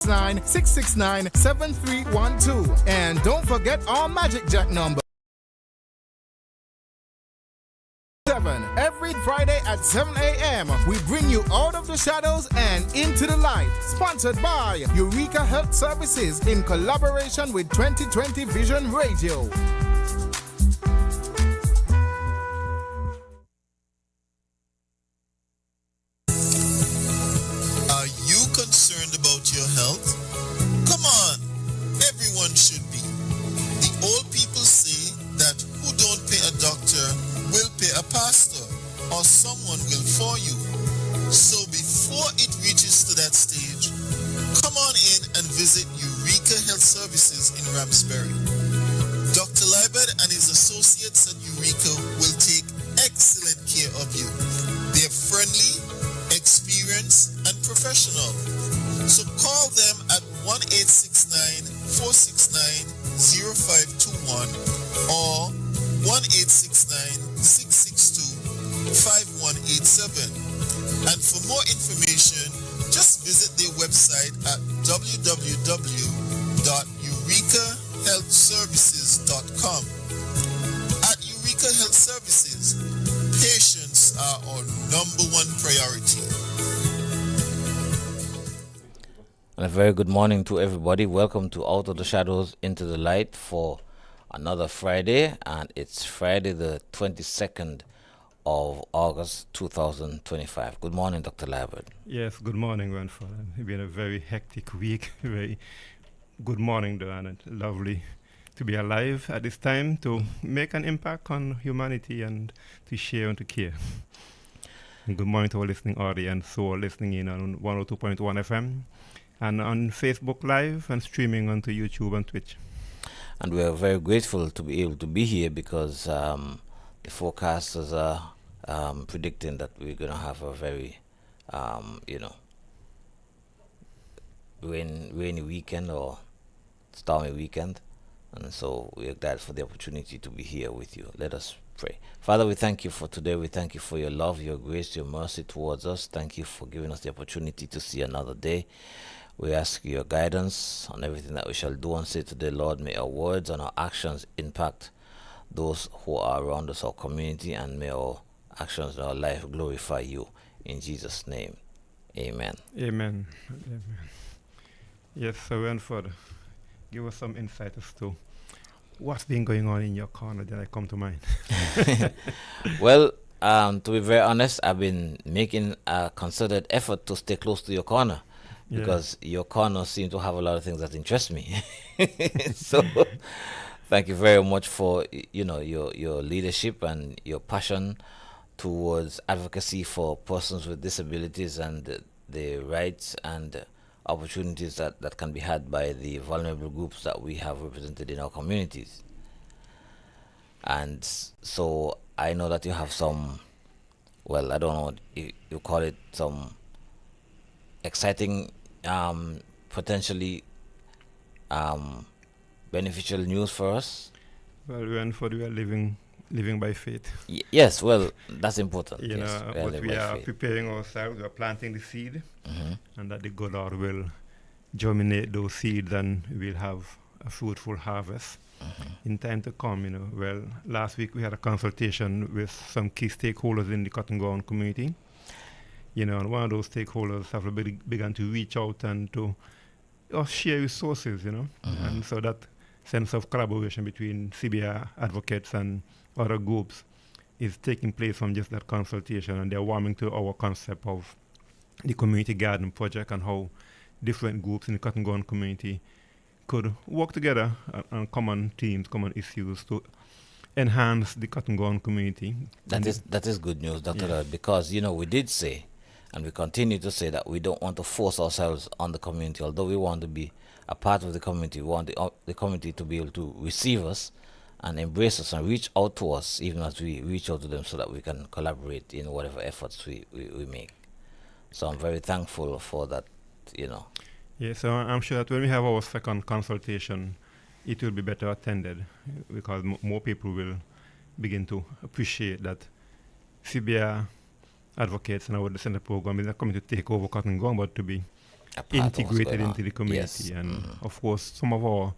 669-669-7312. And don't forget our Magic Jack number. Every Friday at 7 a.m. we bring you out of the shadows and into the light. Sponsored by Eureka Health Services in collaboration with 2020 Vision Radio. Are you concerned about your health? Come on, everyone should be. The old people say that who don't pay a doctor will pay a pastor, or someone will for you. So before it reaches to that stage, come on in and visit Eureka Health Services in Ramsbury. Dr. Liebert and his associates at Eureka will take excellent care of you. They're friendly, experienced, and professional. So call them at 1-869-469-0521 or 1-869-662-5187. And for more information, just visit their website at www.eurekahealthservices.com. At Eureka Health Services, patients are our number one priority. And a very good morning to everybody. Welcome to Out of the Shadows into the Light for another Friday, and it's Friday the 22nd of August 2025. Good morning, Dr. Liebert. Yes, good morning, Ranford. It's been a very hectic week. Very good morning, Duane. It's lovely to be alive at this time to make an impact on humanity and to share and to care. And good morning to our listening audience who are listening in on 102.1 FM and on Facebook Live and streaming onto YouTube and Twitch. And we are very grateful to be able to be here because the forecasters are predicting that we're going to have a very, rainy weekend or stormy weekend. And so we are glad for the opportunity to be here with you. Let us pray. Father, we thank you for today. We thank you for your love, your grace, your mercy towards us. Thank you for giving us the opportunity to see another day. We ask your guidance on everything that we shall do and say today, Lord. May our words and our actions impact those who are around us, our community, and may our actions and our life glorify you. In Jesus' name, amen. Amen. Amen. Yes, so Ranford, give us some insight as to what's been going on in your corner that I come to mind. Well, to be very honest, I've been making a concerted effort to stay close to your corner. Because your corner seems to have a lot of things that interest me. So thank you very much for your leadership and your passion towards advocacy for persons with disabilities and the rights and opportunities that can be had by the vulnerable groups that we have represented in our communities. And so I know that you have some, well, I don't know, you call it some exciting potentially beneficial news for us. Well, Ranford, we are living by faith. Yes, well, that's important. You yes, know, but we are preparing ourselves. We are planting the seed, and that the good Lord will germinate those seeds, and we'll have a fruitful harvest in time to come. You know, well, last week we had a consultation with some key stakeholders in the cotton ground community. You know, and one of those stakeholders have begun to reach out and to share resources, you know. And so that sense of collaboration between CBR advocates and other groups is taking place from just that consultation, and they're warming to our concept of the community garden project and how different groups in the cotton ground community could work together on common themes, common issues to enhance the cotton ground community. That is good news, Dr. Lord, because, we did say, and we continue to say that we don't want to force ourselves on the community. Although we want to be a part of the community, we want the community to be able to receive us and embrace us and reach out to us, even as we reach out to them, so that we can collaborate in whatever efforts we make. So I'm very thankful for that, Yeah, so I'm sure that when we have our second consultation, it will be better attended because more people will begin to appreciate that CBR advocates and our center program is not coming to take over cotton ground, but to be integrated into the community. Yes. And of course, some of our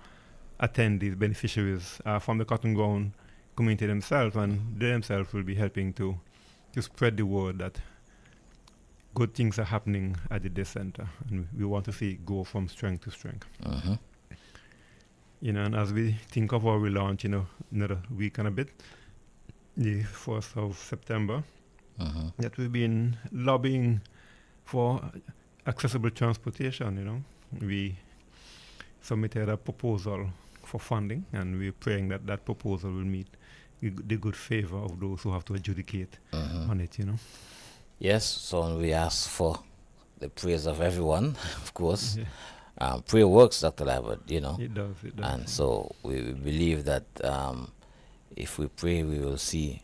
attendees, beneficiaries are from the Cotton Ground community themselves, and they themselves will be helping to spread the word that good things are happening at the day center, and we want to see it go from strength to strength. And as we think of our relaunch, another week and a bit, the 1st of September, that we've been lobbying for accessible transportation. We submitted a proposal for funding, and we're praying that that proposal will meet the good favor of those who have to adjudicate on it. Yes, so we ask for the prayers of everyone, of course. Prayer works, Dr. Labert, It does. And so we believe that if we pray, we will see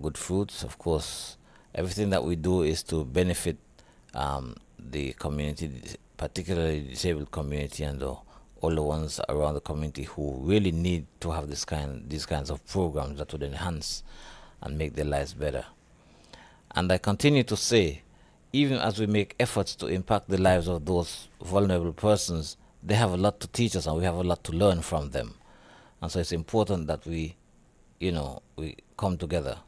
good fruits. Of course, everything that we do is to benefit the community, particularly the disabled community and the older ones around the community who really need to have these kinds of programs that would enhance and make their lives better. And I continue to say, even as we make efforts to impact the lives of those vulnerable persons, they have a lot to teach us and we have a lot to learn from them. And so it's important that we come together.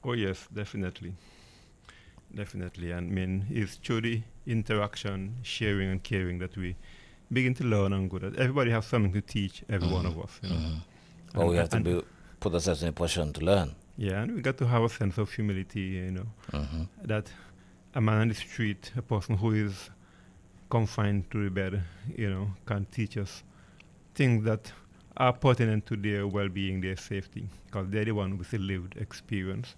Oh yes, definitely. And I mean, it's through the interaction, sharing and caring that we begin to learn and go. That everybody has something to teach every one of us. Well, we have to put ourselves in a position to learn. Yeah, and we got to have a sense of humility, that a man on the street, a person who is confined to the bed, can teach us things that are pertinent to their well-being, their safety, because they're the one with the lived experience.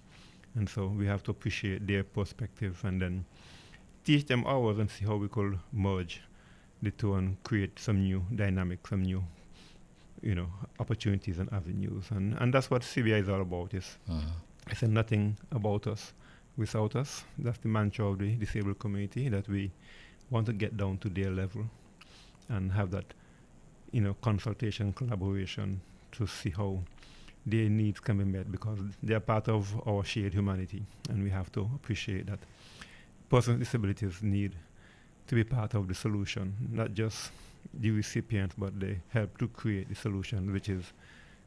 And so we have to appreciate their perspective and then teach them ours and see how we could merge the two and create some new dynamic, some new, opportunities and avenues. And that's what CBI is all about. It's nothing about us without us. That's the mantra of the disabled community, that we want to get down to their level and have that, consultation, collaboration to see how their needs can be met, because they are part of our shared humanity, and we have to appreciate that persons with disabilities need to be part of the solution, not just the recipient, but they help to create the solution which is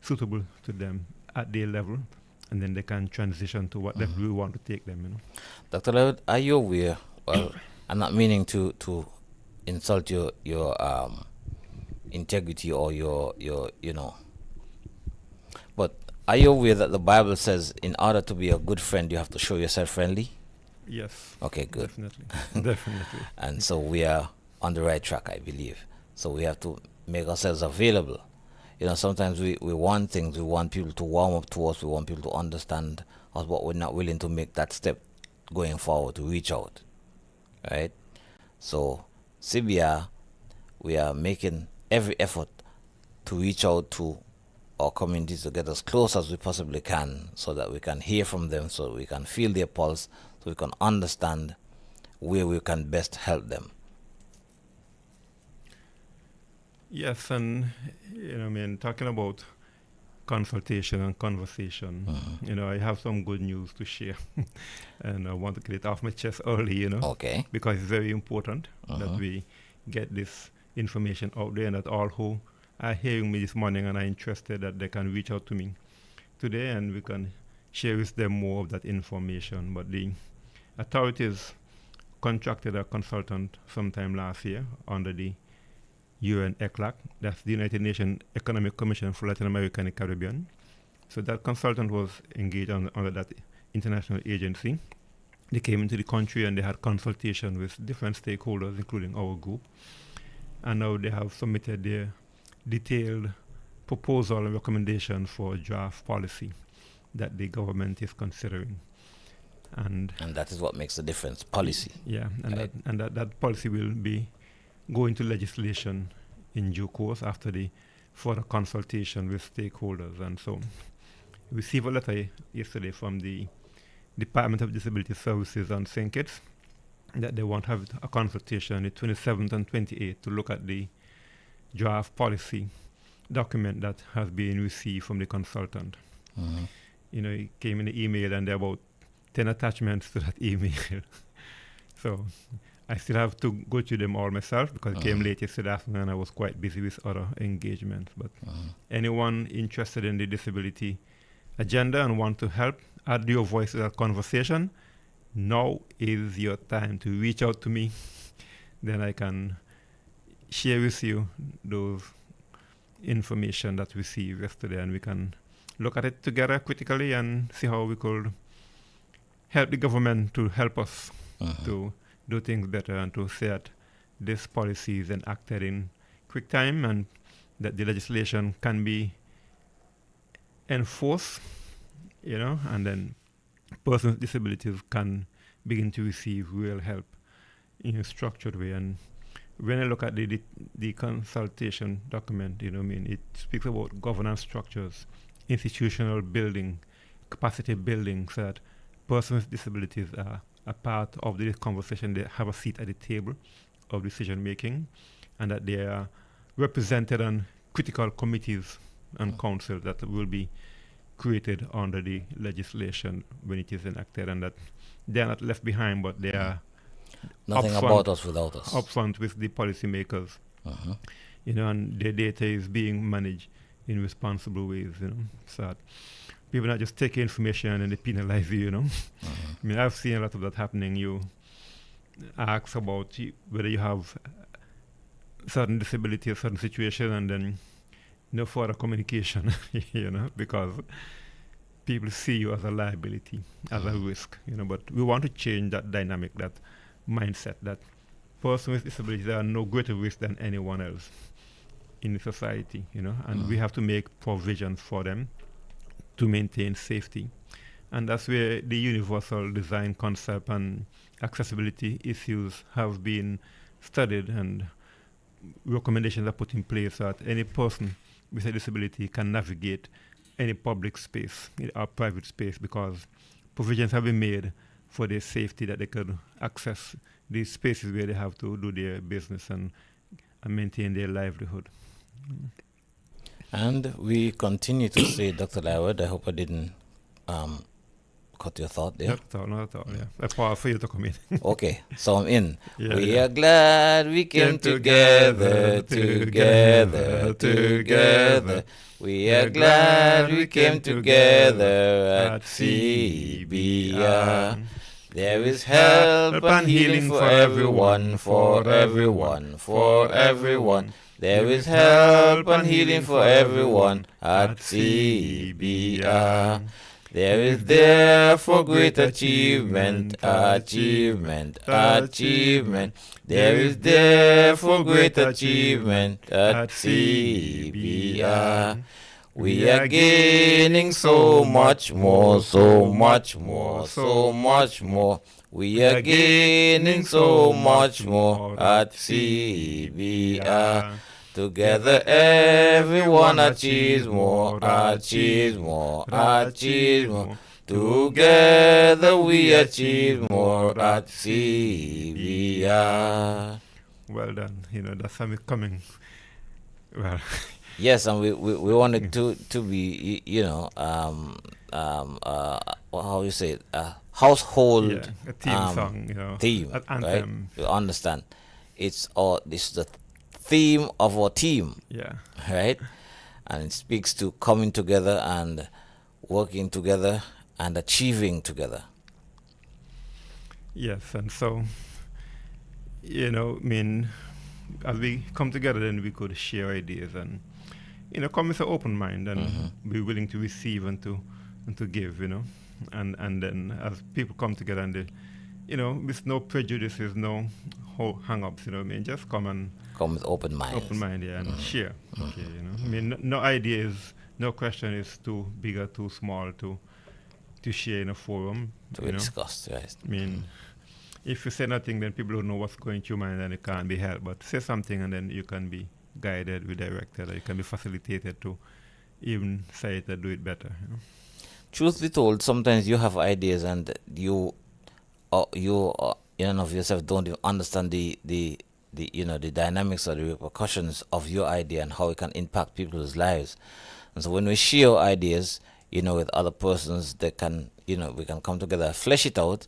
suitable to them at their level, and then they can transition to what level we want to take them. Dr. Levitt, are you aware? Well, I'm not meaning to insult your integrity or your but are you aware that the Bible says in order to be a good friend you have to show yourself friendly? Yes. Okay, good. Definitely. And so we are on the right track, I believe. So we have to make ourselves available. Sometimes we want things, we want people to warm up to us, we want people to understand us, but we're not willing to make that step going forward to reach out. Right? So CBR, we are making every effort to reach out to our communities to get as close as we possibly can, so that we can hear from them, so we can feel their pulse, so we can understand where we can best help them. Yes, and talking about consultation and conversation, I have some good news to share, and I want to get it off my chest early, Okay. because it's very important that we get this information out there, and that all who are hearing me this morning and are interested, that they can reach out to me today, and we can share with them more of that information. But the authorities contracted a consultant sometime last year under the UN ECLAC, that's the United Nations Economic Commission for Latin America and the Caribbean. So that consultant was engaged under that international agency. They came into the country and they had consultation with different stakeholders, including our group. And now they have submitted their detailed proposal and recommendation for draft policy that the government is considering. And that is what makes the difference, policy. Yeah, and right. that policy will be go into legislation in due course after the further consultation with stakeholders. And so we received a letter yesterday from the Department of Disability Services on St. Kitts that they want to have a consultation on the 27th and 28th to look at the draft policy document that has been received from the consultant. It came in the email and there are about 10 attachments to that email. So I still have to go through them all myself because I came late yesterday afternoon and I was quite busy with other engagements. But anyone interested in the disability agenda and want to help add your voice to that conversation, now is your time to reach out to me. Then I can share with you those information that we received yesterday, and we can look at it together critically and see how we could help the government to help us to do things better and to see that this policy is enacted in quick time and that the legislation can be enforced, and then persons with disabilities can begin to receive real help in a structured way. And when I look at the consultation document, it speaks about governance structures, institutional building, capacity building, so that persons with disabilities are a part of the conversation. They have a seat at the table of decision making, and that they are represented on critical committees and council that will be created under the legislation when it is enacted, and that they are not left behind, but they are nothing about us without us. Upfront with the policymakers, and their data is being managed in responsible ways, so that people not just take information and they penalize you, I mean, I've seen a lot of that happening. You ask about whether you have certain disability or certain situation, and then no further communication, because people see you as a liability, as a risk, but we want to change that dynamic, that mindset, that persons with disabilities are no greater risk than anyone else in society, and we have to make provisions for them to maintain safety. And that's where the universal design concept and accessibility issues have been studied, and recommendations are put in place so that any person with a disability can navigate any public space or private space, because provisions have been made for their safety, that they could access these spaces where they have to do their business and maintain their livelihood. And we continue to say, Dr. Lyward, I hope I didn't cut your thought there. Not at all, yeah. A pause for you to come in. Okay, so I'm in. Yeah, we are glad we came together. We are glad we came together at CBR. There is help and healing for everyone, for everyone, for everyone. There is help and healing for everyone at CBR. There is there for great achievement. There is there for great achievement at CBR. We are gaining so much more. We are gaining so much more at CBR. Together everyone achieves more. Together we achieve more at CBR. Well done. That's how it's coming. Well. Yes, and we wanted to be, how you say it, household a theme song, theme, anthem. Right? You understand? This is the theme of our team, right? And it speaks to coming together and working together and achieving together. Yes, and so, as we come together, then we could share ideas and, come with an open mind and be willing to receive and to give, and then as people come together and they, with no prejudices, no hang-ups, just come with open mind. Open mind, and share. Okay, no idea is, no question is too big or too small to share in a forum. To be discussed, right? If you say nothing, then people don't know what's going through your mind and it can't be helped. But say something and then you can be guided, be directed, or you can be facilitated to even say it and do it better. Truth be told, sometimes you have ideas and you in and of yourself don't even understand the dynamics or the repercussions of your idea and how it can impact people's lives. And so when we share ideas, with other persons, they can, we can come together, flesh it out,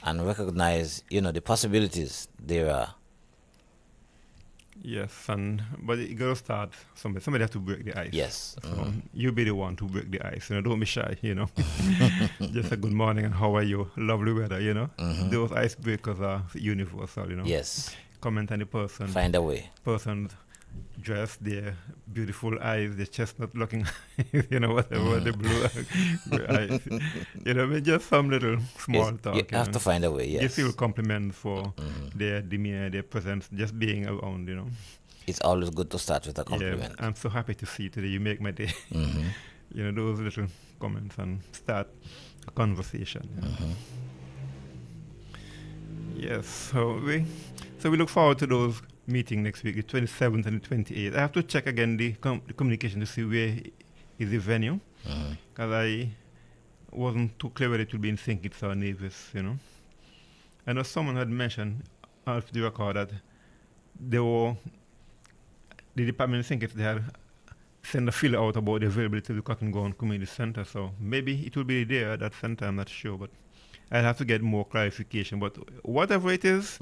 and recognize, the possibilities there are. Yes, but it gotta start somebody. Somebody have to break the ice. Yes. So you be the one to break the ice. Don't be shy. Just a good morning and how are you? Lovely weather. Those icebreakers are universal. Yes. Comment on the person. Find a way. Person's dress, their beautiful eyes, their chestnut looking, whatever the blue eyes. Just some little small talk. You have to find a way. Yes. You feel compliment for their demeanor, their presence, just being around. It's always good to start with a compliment. Yeah, I'm so happy to see you today. You make my day. Those little comments and start a conversation. Yes. So we look forward to those meeting next week, the 27th and the 28th. I have to check again the communication to see where is the venue, because I wasn't too clear whether it will be in St. Kitts or Nevis, I know someone had mentioned off the record that the department in St. Kitts, they had sent a filler out about the availability of the Cotton Ground Community Center, so maybe it will be there at that center, I'm not sure, but I'll have to get more clarification. But whatever it is,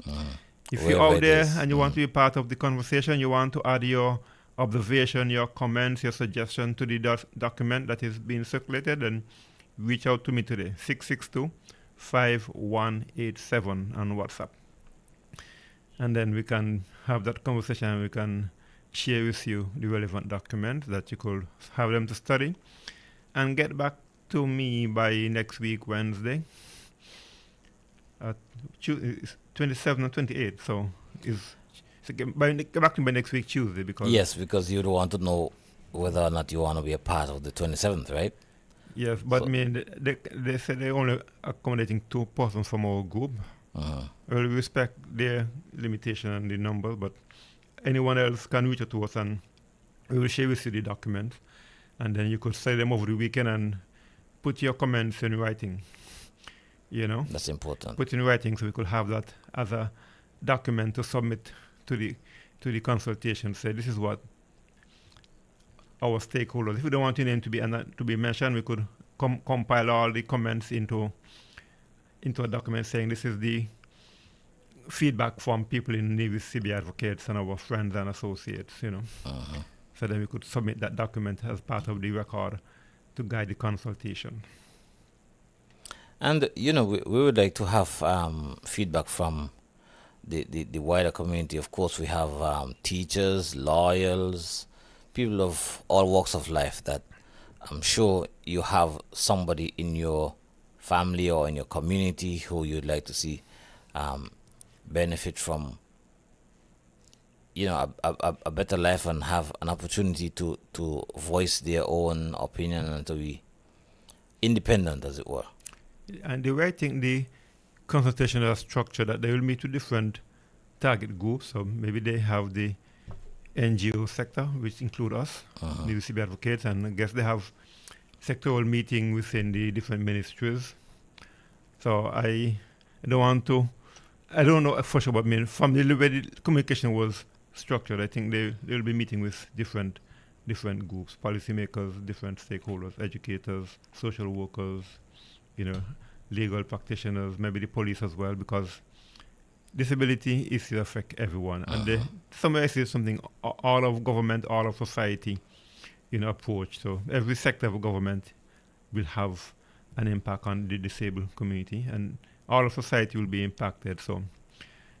if you're out there and you want to be part of the conversation, you want to add your observation, your comments, your suggestion to the document that is being circulated, then reach out to me today, 662-5187 on WhatsApp. And then we can have that conversation and we can share with you the relevant documents that you could have them to study and get back to me by next week, Wednesday. 27 and 28, so get back to me by next week Tuesday, because you'd want to know whether or not you want to be a part of the 27th, right? Yes, but they said they're only accommodating 2 persons from our group. Well, we respect their limitation and the number, but anyone else can reach out to us and we will share with you the documents, and then you could study them over the weekend and put your comments in writing. That's important. Put in writing so we could have that as a document to submit to the consultation. Say this is what our stakeholders. If we don't want your name to be mentioned, we could compile all the comments into a document saying this is the feedback from people in Nevis CB advocates and our friends and associates. So then we could submit that document as part of the record to guide the consultation. And, we would like to have feedback from the wider community. Of course, we have teachers, lawyers, people of all walks of life that I'm sure you have somebody in your family or in your community who you'd like to see benefit from, a better life and have an opportunity to voice their own opinion and to be independent, as it were. And the writing, the consultation is structured that they will meet with different target groups. So maybe they have the NGO sector, which include us, the UCB advocates, and I guess they have sectoral meeting within the different ministries. So I don't know for sure, but from the way the communication was structured, I think they will be meeting with different groups, policymakers, different stakeholders, educators, social workers, legal practitioners, maybe the police as well, because disability issues affect everyone. And somewhere I see something all of government, all of society, approach. So every sector of government will have an impact on the disabled community, and all of society will be impacted. So,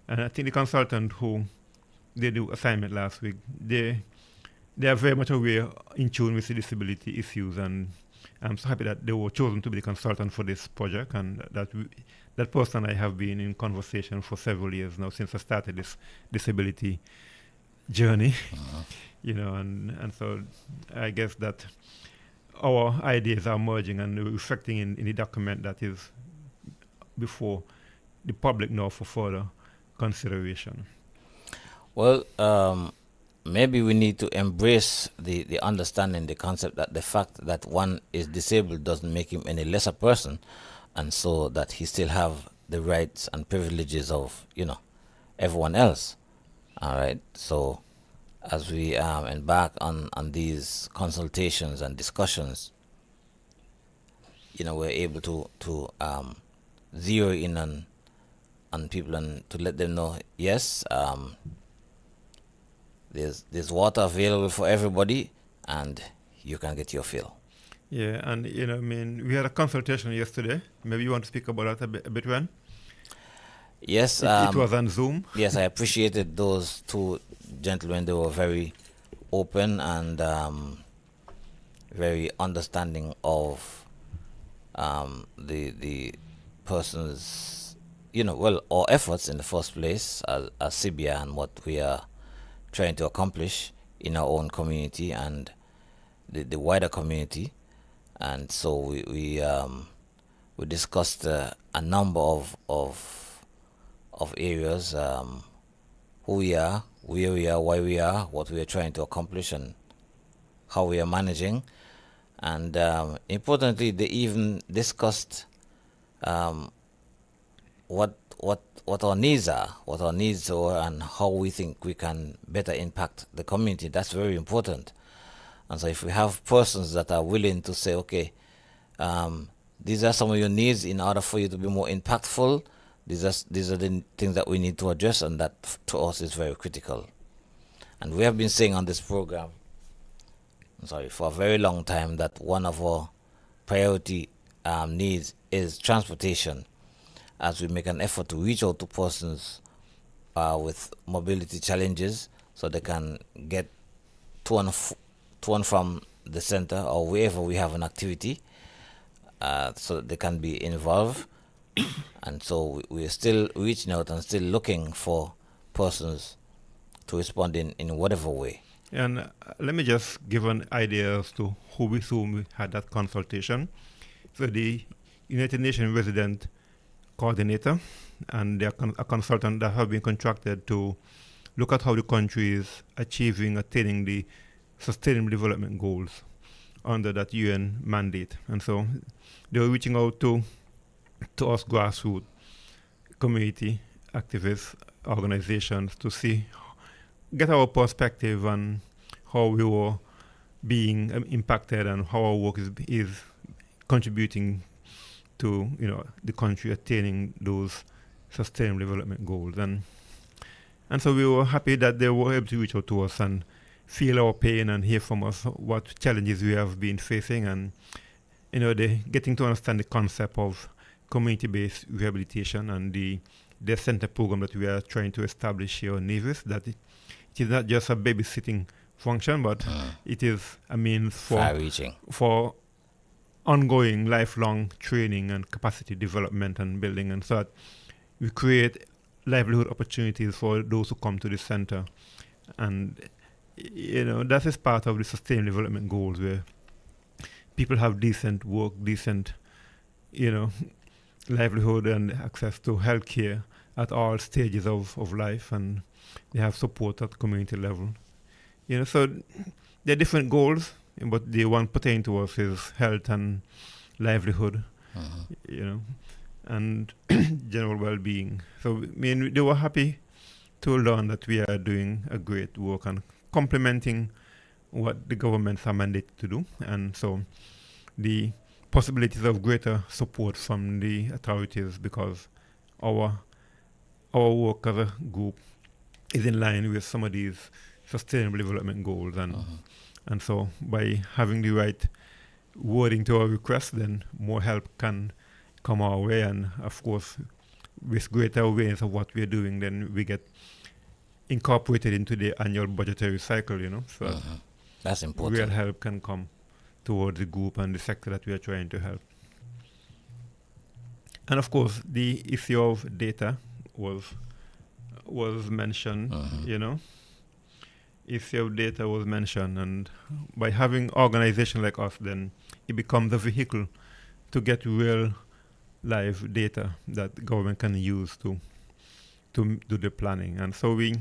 and I think the consultant who they do assignment last week, they are very much aware, in tune with the disability issues, and I'm so happy that they were chosen to be the consultant for this project, and that person I have been in conversation for several years now since I started this disability journey, and so I guess that our ideas are merging and reflecting in the document that is before the public now for further consideration. Well, maybe we need to embrace the understanding, the concept that the fact that one is disabled doesn't make him any lesser person, and so that he still have the rights and privileges of, everyone else. All right. So as we embark on these consultations and discussions, we're able to zero in on on people and to let them know, yes, there's water available for everybody, and you can get your fill. Yeah, and I mean, we had a consultation yesterday. Maybe you want to speak about that a bit, Ren? Yes, it was on Zoom. Yes, I appreciated those two gentlemen. They were very open and very understanding of the person's, our efforts in the first place as Sibia and what we are trying to accomplish in our own community and the wider community. And so we discussed a number of areas, who we are, where we are, why we are, what we are trying to accomplish, and how we are managing. And importantly, they even discussed what our needs are, and how we think we can better impact the community. That's very important. And so if we have persons that are willing to say, okay, these are some of your needs in order for you to be more impactful, these are the things that we need to address, and that to us is very critical. And we have been saying on this program, for a very long time, that one of our priority needs is transportation, as we make an effort to reach out to persons with mobility challenges so they can get to and from the center or wherever we have an activity, so that they can be involved. And so we're still reaching out and still looking for persons to respond in whatever way. And let me just give an idea as to whom we had that consultation. So the United Nations resident coordinator, and they're a consultant that have been contracted to look at how the country is attaining the Sustainable Development Goals under that UN mandate. And so they were reaching out to us grassroots community activists, organizations, to get our perspective on how we were being impacted and how our work is contributing to the country attaining those Sustainable Development Goals. And so we were happy that they were able to reach out to us and feel our pain and hear from us what challenges we have been facing, and they getting to understand the concept of community-based rehabilitation and the center program that we are trying to establish here in Nevis, that it is not just a babysitting function, but it is a means for ongoing lifelong training and capacity development and building, and so that we create livelihood opportunities for those who come to the center. And that is part of the Sustainable Development Goals, where people have decent work, decent livelihood, and access to healthcare at all stages of life, and they have support at community level. So there are different goals, but the one pertaining to us is health and livelihood, and general well-being. So they were happy to learn that we are doing a great work and complementing what the governments are mandated to do. And so the possibilities of greater support from the authorities, because our work as a group is in line with some of these Sustainable Development Goals, and so by having the right wording to our request, then more help can come our way, and of course with greater awareness of what we are doing, then we get incorporated into the annual budgetary cycle, so that's important. Real help can come towards the group and the sector that we are trying to help. And of course, the issue of data was mentioned, Issue of data was mentioned, and by having organizations like us, then it becomes a vehicle to get real live data that the government can use to do the planning. And so we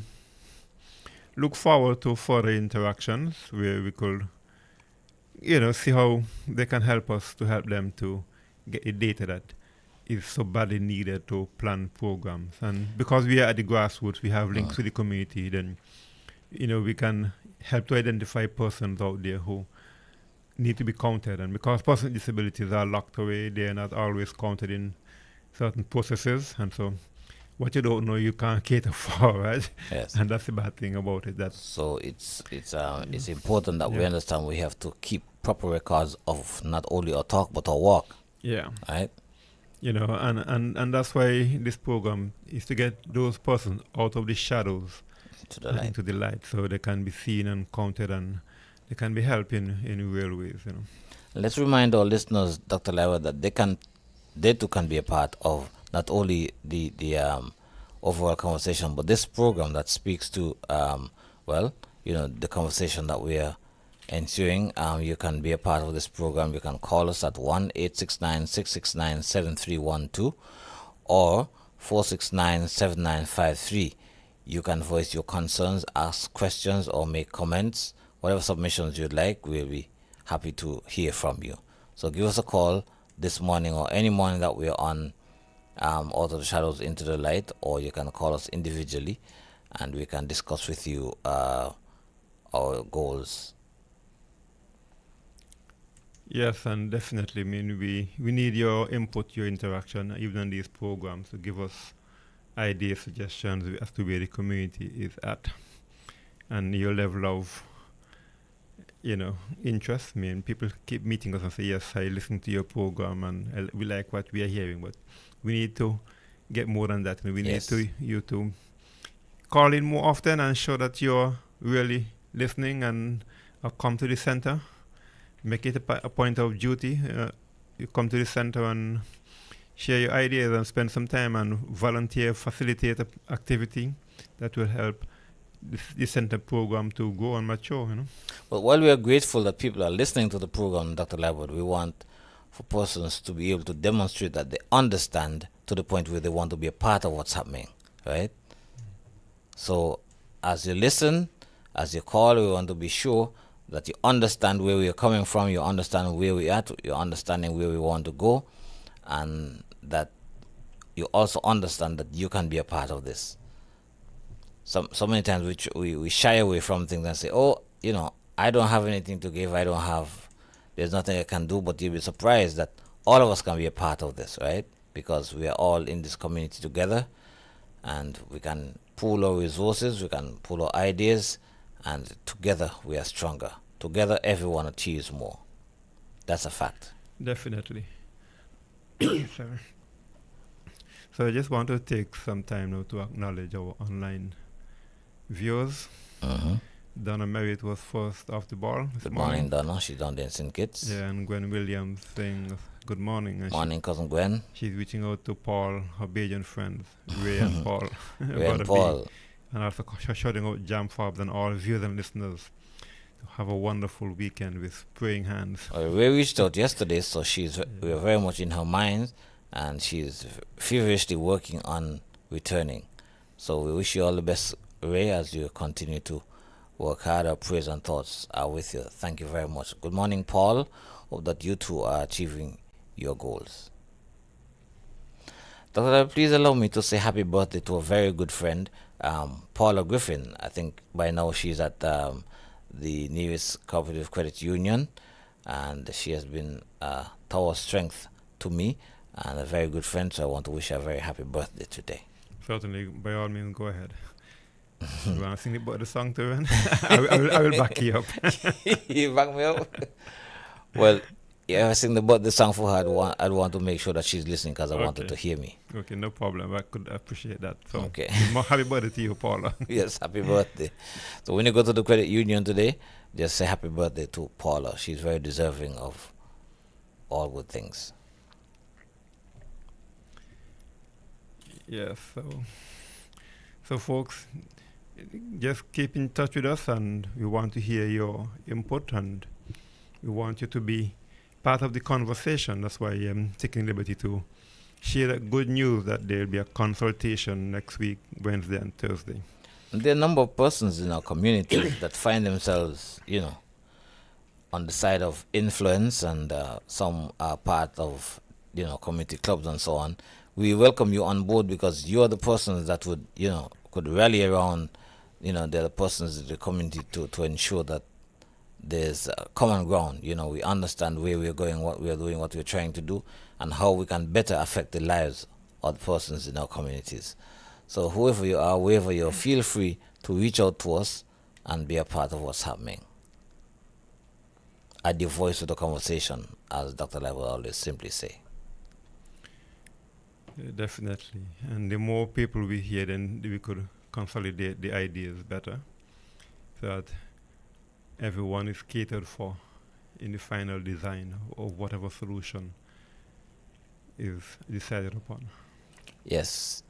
look forward to further interactions where we could see how they can help us to help them to get the data that is so badly needed to plan programs. And because we are at the grassroots, we have links with the community, then we can help to identify persons out there who need to be counted. And because persons with disabilities are locked away, they are not always counted in certain processes. And so what you don't know, you can't cater for, right? Yes. And that's the bad thing about it. That So it's important that we understand we have to keep proper records of not only our talk but our walk, yeah, right? and that's why this program is to get those persons out of the shadows To the and light. into the light, so they can be seen and counted, and they can be helped in real ways. Let's remind our listeners, Dr. Lyra, that they too can be a part of not only the overall conversation, but this program that speaks to the conversation that we are ensuing. You can be a part of this program. You can call us at 1-869-669-7312 or 469-7953. You can voice your concerns, ask questions, or make comments. Whatever submissions you'd like, we'll be happy to hear from you. So give us a call this morning or any morning that we're on Out of the Shadows into the Light, or you can call us individually and we can discuss with you our goals. Yes, and definitely. I mean, we need your input, your interaction, even on these programs, to give us ideas, suggestions as to where the community is at, and your level of, interest. I mean, people keep meeting us and say, yes, I listen to your program and we like what we are hearing, but we need to get more than that. And we Yes. need you to call in more often and show that you're really listening and come to the center. Make it a point of duty. You come to the center and share your ideas and spend some time and volunteer, facilitate an activity that will help the center program to grow and mature. But while we are grateful that people are listening to the program, Dr. Labord, we want for persons to be able to demonstrate that they understand to the point where they want to be a part of what's happening, right? So as you listen, as you call, we want to be sure that you understand where we are coming from, you understand where we are at, you're understanding where we want to go, and that you also understand that you can be a part of this. So many times we shy away from things and say, I don't have anything to give, there's nothing I can do, but you'll be surprised that all of us can be a part of this, right? Because we are all in this community together, and we can pool our resources, we can pool our ideas, and together we are stronger. Together everyone achieves more. That's a fact. Definitely. Sorry. So I just want to take some time now to acknowledge our online viewers. Donna Merritt was first off the ball this Good morning, Donna. She's down there in St. Kitts. Yeah, and Gwen Williams saying good morning. And Morning, cousin Gwen. she's reaching out to Paul, her Bajan friends, Ray and Paul. Ray and Brother B. Paul. And also shouting out Jam Fobs and all viewers and listeners to have a wonderful weekend with praying hands. Ray reached out yesterday, so we're very much in her mind, and she's feverishly working on returning. So we wish you all the best, Ray, as you continue to work hard. Our prayers and thoughts are with you. Thank you very much. Good morning, Paul. Hope that you too are achieving your goals. Doctor, please allow me to say happy birthday to a very good friend, Paula Griffin. I think by now she's at the nearest Cooperative Credit Union, and she has been a tower strength to me and a very good friend, so I want to wish her a very happy birthday today. Certainly, by all means, go ahead. You want to sing the song too, man? I will back you up. You back me up? Well, if I sing the song for her, I'd want to make sure that she's listening because I want her to hear me. Okay, no problem. I could appreciate that. So, Okay. Happy birthday to you, Paula. Yes, happy birthday. So when you go to the credit union today, just say happy birthday to Paula. She's very deserving of all good things. Yes, so folks, just keep in touch with us, and we want to hear your input, and we want you to be part of the conversation. That's why I'm taking liberty to share that good news that there will be a consultation next week, Wednesday and Thursday. And there are a number of persons in our community that find themselves, on the side of influence, and some are part of, community clubs and so on. We welcome you on board because you are the persons that would, could rally around, they're the persons in the community to ensure that there's common ground. We understand where we're going, what we're doing, what we're trying to do, and how we can better affect the lives of the persons in our communities. So whoever you are, wherever you are, feel free to reach out to us and be a part of what's happening. Add your voice to the conversation, as Dr. Lai will always simply say. Yeah, definitely. And the more people we hear, then we could consolidate the ideas better, so that everyone is catered for in the final design of whatever solution is decided upon. Yes,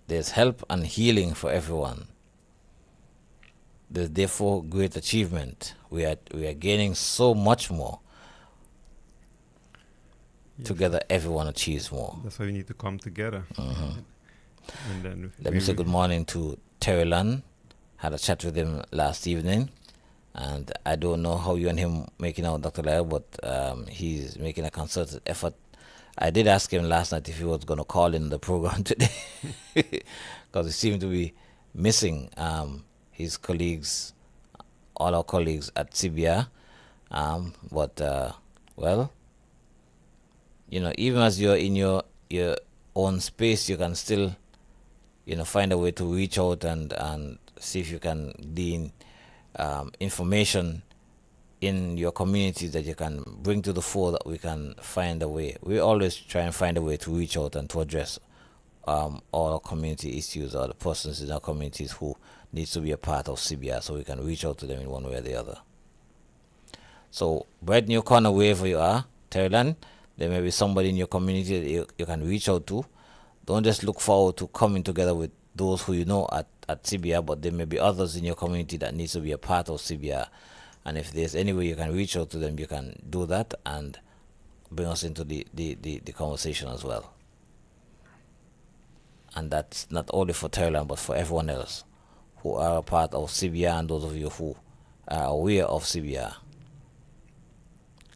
there's help and healing for everyone. There's therefore great achievement. We are gaining so much more. Yes. Together, everyone achieves more. That's why we need to come together. And then Let me say good morning to Terry Lunn. Had a chat with him last evening, and I don't know how you and him making out, Dr. Lai, but he's making a concerted effort. I did ask him last night if he was going to call in the program today, because he seemed to be missing his colleagues, all our colleagues at CBR. Well, even as you're in your own space, you can still, find a way to reach out and see if you can glean information in your community that you can bring to the fore, that we can find a way. We always try and find a way to reach out and to address all our community issues, or the persons in our communities who needs to be a part of CBR, so we can reach out to them in one way or the other. So, brighten your corner wherever you are, Terryland. There may be somebody in your community that you can reach out to. Don't just look forward to coming together with those who you know at CBR, but there may be others in your community that needs to be a part of CBR. And if there's any way you can reach out to them, you can do that and bring us into the conversation as well. And that's not only for Thailand, but for everyone else who are a part of CBR, and those of you who are aware of CBR.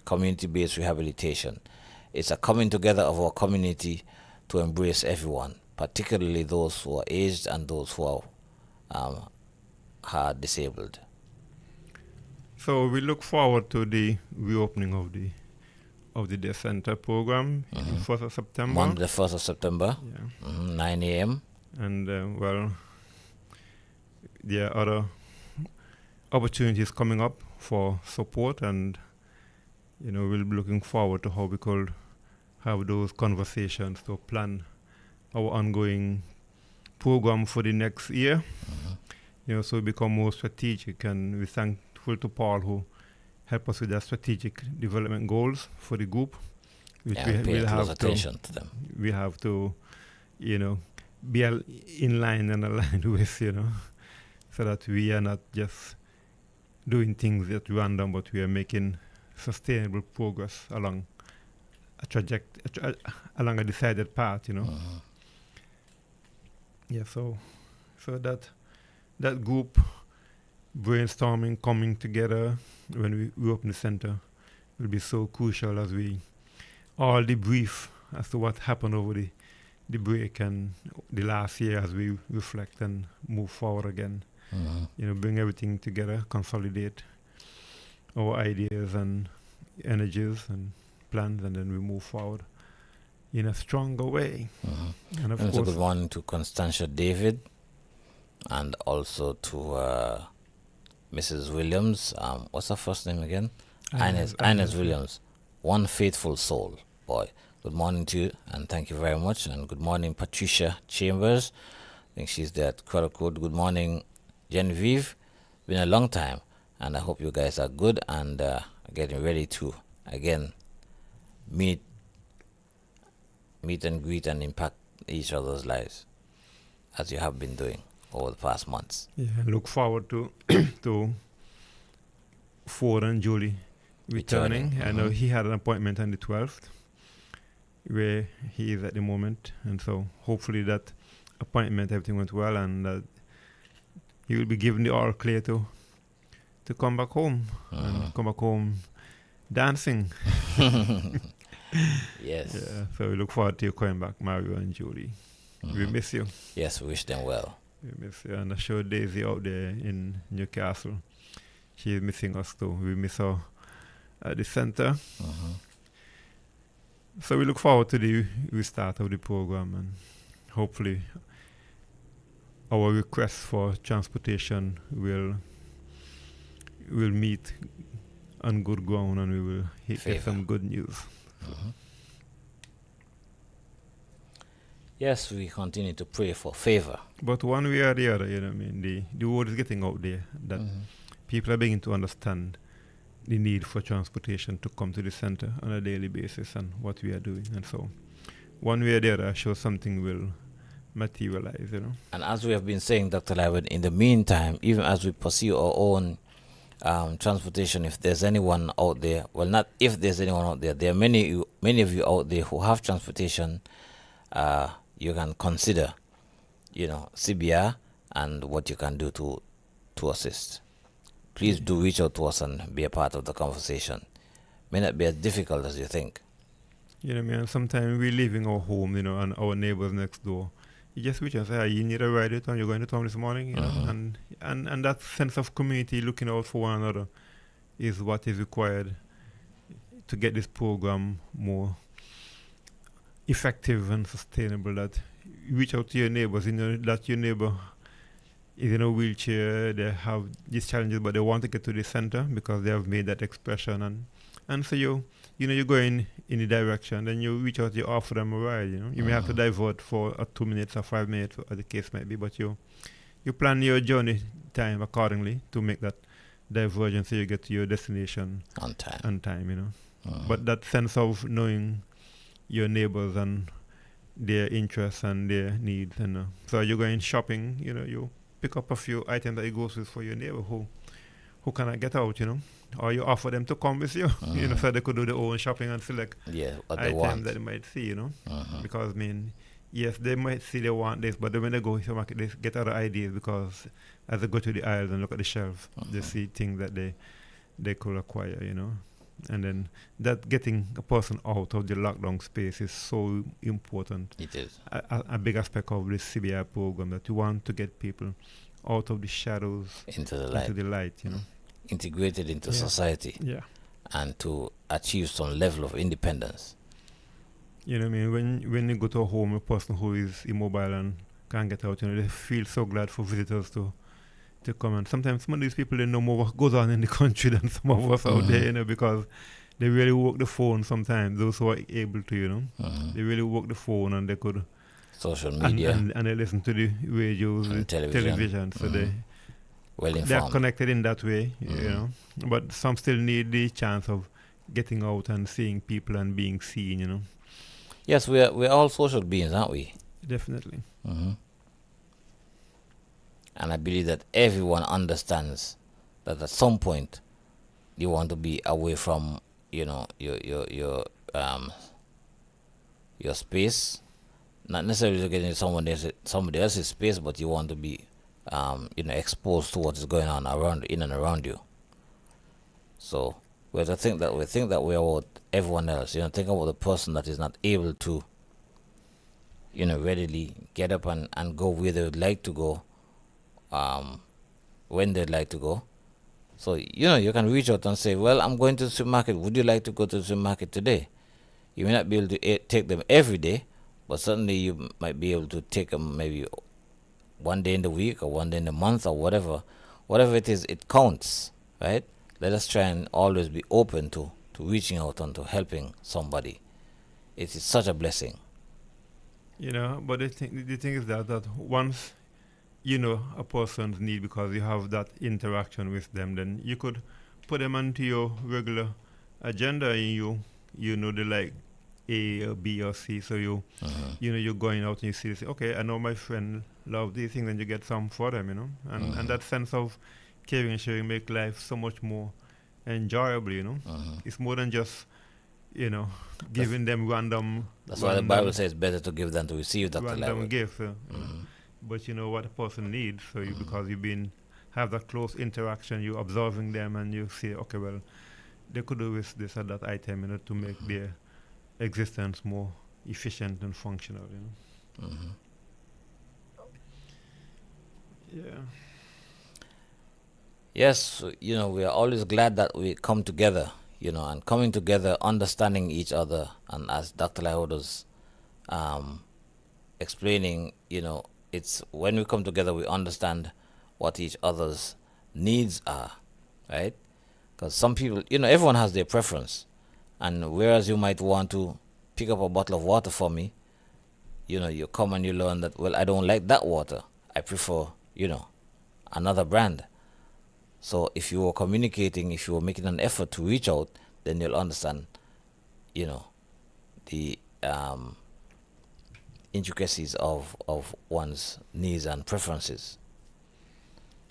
Community-based rehabilitation. It's a coming together of our community to embrace everyone, particularly those who are aged and those who are disabled. So we look forward to the reopening of the day center program, the 1st of September. Monday, the 1st of September, 9 a.m. And there are other opportunities coming up for support, and we'll be looking forward to how we could have those conversations to plan our ongoing program for the next year. So we become more strategic, and we're thankful to Paul, who helped us with the strategic development goals for the group, which we'll have attention to them. We have to, be in line and aligned with, so that we are not just doing things at random, but we are making sustainable progress along a along a decided path, Yeah, so that group brainstorming, coming together when we open the center will be so crucial, as we all debrief as to what happened over the break and the last year, as we reflect and move forward again. Bring everything together, consolidate our ideas and energies and plans, and then we move forward in a stronger way. And of course, a good morning to Constantia David, and also to Mrs. Williams. What's her first name again? Inez Williams. One faithful soul. Boy, good morning to you, and thank you very much. And good morning, Patricia Chambers. I think she's there at Quarter Code. Good morning, Genevieve. Been a long time, and I hope you guys are good and getting ready to again meet and greet and impact each other's lives, as you have been doing over the past months. Yeah, look forward to to Ford and Julie returning. I know he had an appointment on the 12th, where he is at the moment, and so hopefully that appointment, everything went well, and that he will be given the all clear to come back home, and come back home dancing. Yes. Yeah, so we look forward to you coming back, Mario and Julie. We miss you. Yes, we wish them well. We miss you. And I show Daisy out there in Newcastle. She is missing us too. We miss her at the center. So we look forward to the restart of the program, and hopefully our request for transportation will meet on good ground, and we will get Favor. some good news. Yes, we continue to pray for favor. But one way or the other, the word is getting out there that people are beginning to understand the need for transportation to come to the center on a daily basis and what we are doing. And so one way or the other, I'm sure something will materialize, And as we have been saying, Dr. Lywood, in the meantime, even as we pursue our own transportation, if there's anyone out there, well, not if there's anyone out there, there are many of you out there who have transportation. You can consider, CBR and what you can do to assist. Please do reach out to us and be a part of the conversation. May not be as difficult as you think. Sometimes we live in our home, and our neighbors next door. You just reach and say, "Hey, you need a ride with town, you're going to town this morning," and that sense of community, looking out for one another, is what is required to get this program more effective and sustainable. That you reach out to your neighbors, that your neighbor is in a wheelchair, they have these challenges, but they want to get to the center because they have made that expression, and so you're going in the direction, then you reach out, you offer them a ride. You may have to divert for 2 minutes or 5 minutes, or the case might be, but you plan your journey time accordingly to make that diversion so you get to your destination on time. But that sense of knowing your neighbors and their interests and their needs, so you're going shopping, you pick up a few items that you go with for your neighbor who cannot get out, or you offer them to come with you, so they could do their own shopping and select what they items want. that they might see, because yes, they might see they want this, but then when they go to the market, they get other ideas, because as they go to the aisles and look at the shelf, they see things that they could acquire, and then that getting a person out of the lockdown space is so important. It is a big aspect of this CBI program, that you want to get people out of the shadows into the light, integrated into society, and to achieve some level of independence. When you go to a home, a person who is immobile and can't get out, they feel so glad for visitors to come. And sometimes some of these people, they know more what goes on in the country than some of us out there, because they really work the phone sometimes, those who are able to, they really work the phone, and they could social media and they listen to the radios and television, so they are connected in that way, but some still need the chance of getting out and seeing people and being seen, Yes, we're all social beings, aren't we? Definitely. And I believe that everyone understands that at some point you want to be away from, your space, not necessarily to get into somebody else's space, but you want to be, exposed to what is going on in and around you. So we have to think that we are about everyone else. Think about the person that is not able to, readily get up and go where they would like to go. When they'd like to go. So, you can reach out and say, well, I'm going to the supermarket. Would you like to go to the supermarket today? You may not be able to take them every day, but certainly you might be able to take them maybe one day in the week or one day in the month or whatever. Whatever it is, it counts, right? Let us try and always be open to reaching out and to helping somebody. It is such a blessing. But the thing is that once a person's need, because you have that interaction with them, then you could put them onto your regular agenda, and they like A or B or C, so you're going out and you see this, okay, I know my friend love these things, and you get some for them, and that sense of caring and sharing make life so much more enjoyable, It's more than just giving them random. That's why the Bible says it's better to give than to receive. Dr. Random gift. But you know what a person needs, so because you've have that close interaction, you're observing them, and you say, okay, well, they could do with this or that item, to make their existence more efficient and functional, Yeah. Yes, we are always glad that we come together, and coming together, understanding each other, and as Dr. Lywood was explaining, it's when we come together, we understand what each other's needs are, right? Because some people, everyone has their preference. And whereas you might want to pick up a bottle of water for me, you come and you learn that, well, I don't like that water. I prefer, another brand. So if you were communicating, if you were making an effort to reach out, then you'll understand, the intricacies of one's needs and preferences.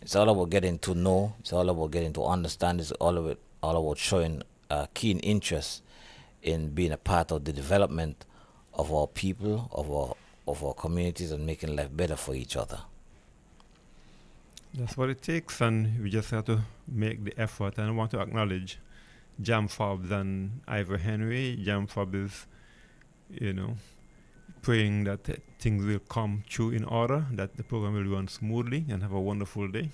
It's all about getting to know. It's all about getting to understand. It's all about showing a keen interest in being a part of the development of our people, of our communities, and making life better for each other. That's what it takes, and we just have to make the effort. And I want to acknowledge Jam Forbes and Ivor Henry. Jam Forbes is, praying that things will come through in order, that the program will run smoothly, and have a wonderful day.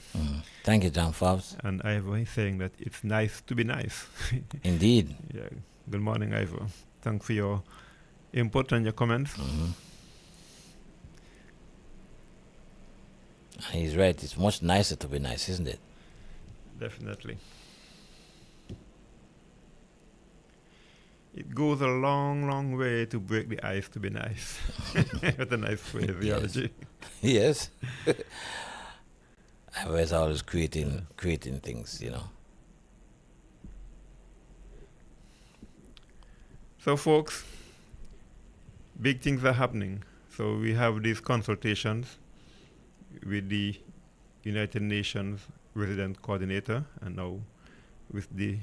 Thank you, Jam Forbes. And Ivor is saying that it's nice to be nice. Indeed. Yeah. Good morning, Ivor. Thanks for your input and your comments. He's right. It's much nicer to be nice, isn't it? Definitely. It goes a long, long way to break the ice to be nice. What a nice phraseology. Yes. I was always creating things, So, folks, big things are happening. So we have these consultations with the United Nations Resident Coordinator, and now with the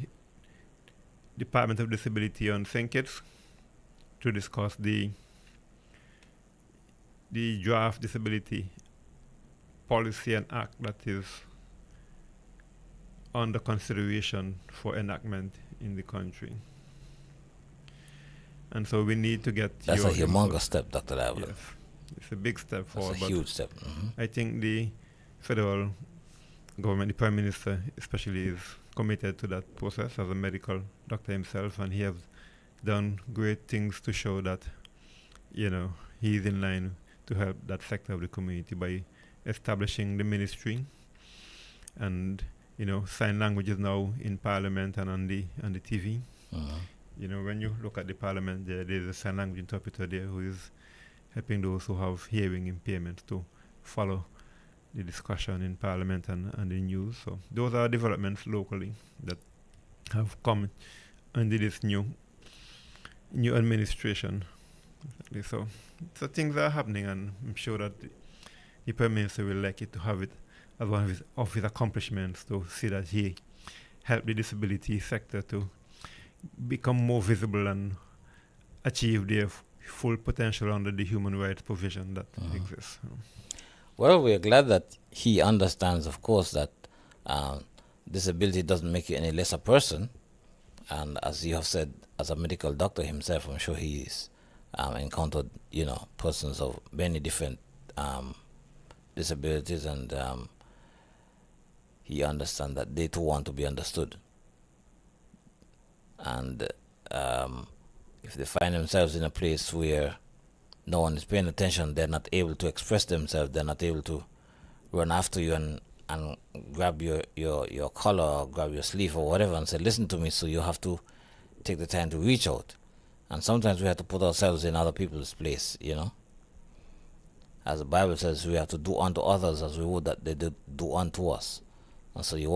Department of Disability on St. Kitts to discuss the draft disability policy and act that is under consideration for enactment in the country. And so we need to get That's a humongous step, Dr. Lavler. Yes, it's a big step forward. That's a huge step. I think the federal government, the Prime Minister especially, is committed to that process as a medical doctor himself, and he has done great things to show that, he is in line to help that sector of the community by establishing the ministry, and sign language is now in Parliament and on the TV. When you look at the Parliament, there's a sign language interpreter there who is helping those who have hearing impairment to follow the discussion in Parliament and the news. So those are developments locally that have come under this new administration. So things are happening, and I'm sure that the Prime Minister will like it to have it as one of his accomplishments, to see that he helped the disability sector to become more visible and achieve their full potential under the human rights provision that exists. Well, we're glad that he understands, of course, that disability doesn't make you any less a person. And as you have said, as a medical doctor himself, I'm sure he's encountered, persons of many different disabilities, and he understands that they too want to be understood. And if they find themselves in a place where no one is paying attention, they're not able to express themselves, they're not able to run after you and grab your collar or grab your sleeve or whatever and say, listen to me, so you have to take the time to reach out. And sometimes we have to put ourselves in other people's place, As the Bible says, we have to do unto others as we would that they do unto us. And so you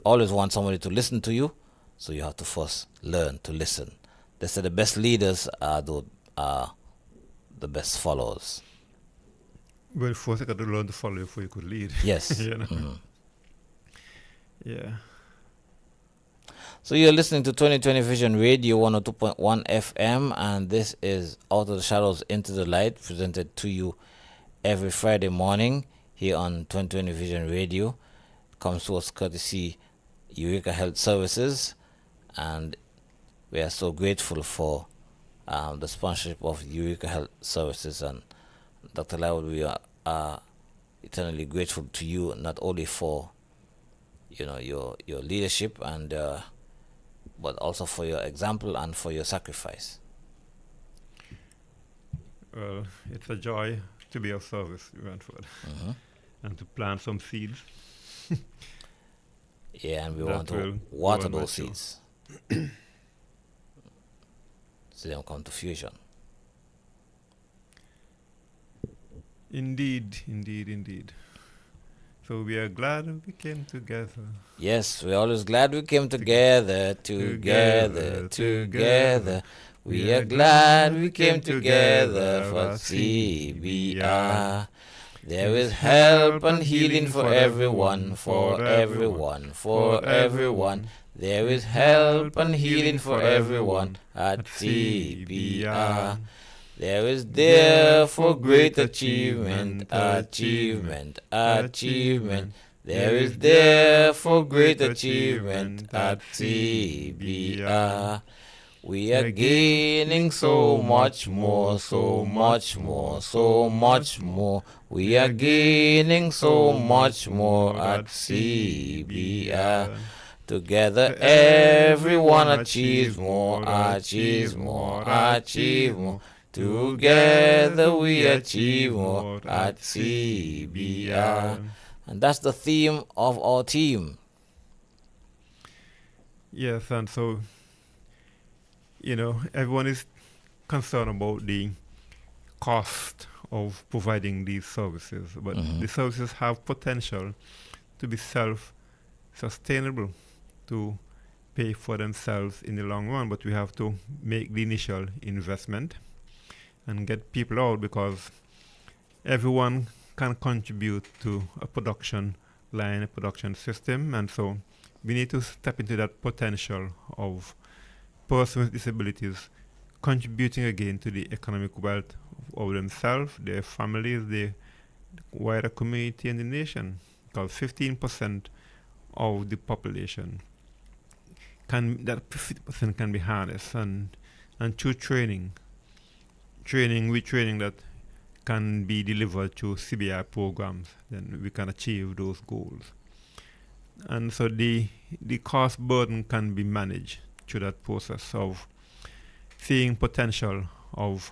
always want somebody to listen to you, so you have to first learn to listen. They say the best leaders are the best followers. Well, first you got to learn to follow before you could lead. Yes. Yeah. So you're listening to 2020 Vision Radio 102.1 FM, and this is Out of the Shadows Into the Light, presented to you every Friday morning here on 2020 Vision Radio. Comes to us courtesy Eureka Health Services, and we are so grateful for the sponsorship of Eureka Health Services. And Dr. Lowell, we are eternally grateful to you, not only for your leadership and but also for your example and for your sacrifice. Well, it's a joy to be of service, Ranford, and to plant some seeds. Yeah, and we That want to will water grow and those mature. seeds. So they don't come to fusion. Indeed, indeed, indeed. So we are glad we came together. Yes, we're always glad we came together, together. We are glad we came together for CBR. There is help and healing for everyone, for everyone, for everyone. There is help and healing for everyone at CBR. There is there for great achievement, achievement, achievement. There is there for great achievement at CBR. We are gaining so much more, so much more, so much more. We are gaining so much more at CBR. Together everyone achieves more, achieves more, achieves more. Together we achieve more at CBR. And that's the theme of our team. Yes, and so, everyone is concerned about the cost of providing these services, but the services have potential to be self-sustainable, to pay for themselves in the long run, but we have to make the initial investment and get people out, because everyone can contribute to a production line, a production system, and so we need to step into that potential of persons with disabilities contributing again to the economic wealth of themselves, their families, the wider community and the nation. Because 15% of the population that 50% can be harnessed, and through training that can be delivered through CBI programs, then we can achieve those goals. And so the cost burden can be managed through that process of seeing potential of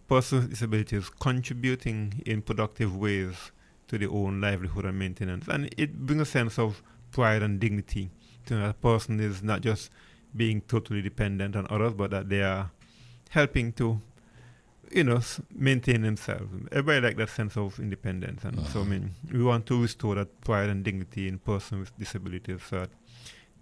persons with disabilities contributing in productive ways to their own livelihood and maintenance. And it brings a sense of pride and dignity to that person is not just being totally dependent on others, but that they are helping to maintain themselves. Everybody like that sense of independence, and so we want to restore that pride and dignity in persons with disabilities, so that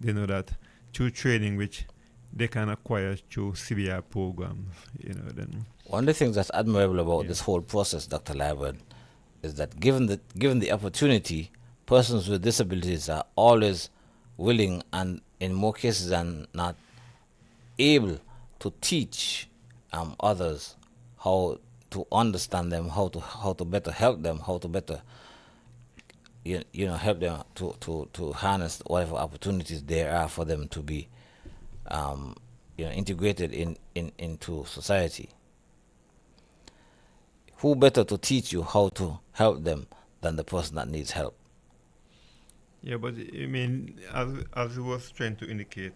they know that through training, which they can acquire through CBR programs. Then one of the things that's admirable about this whole process, Dr. Liebert, is that given the opportunity, persons with disabilities are always willing, and in more cases than not, able to teach others how to understand them, how to better help them, how to better help them to harness whatever opportunities there are for them to be integrated into society. Who better to teach you how to help them than the person that needs help? Yeah, but I mean, as I was trying to indicate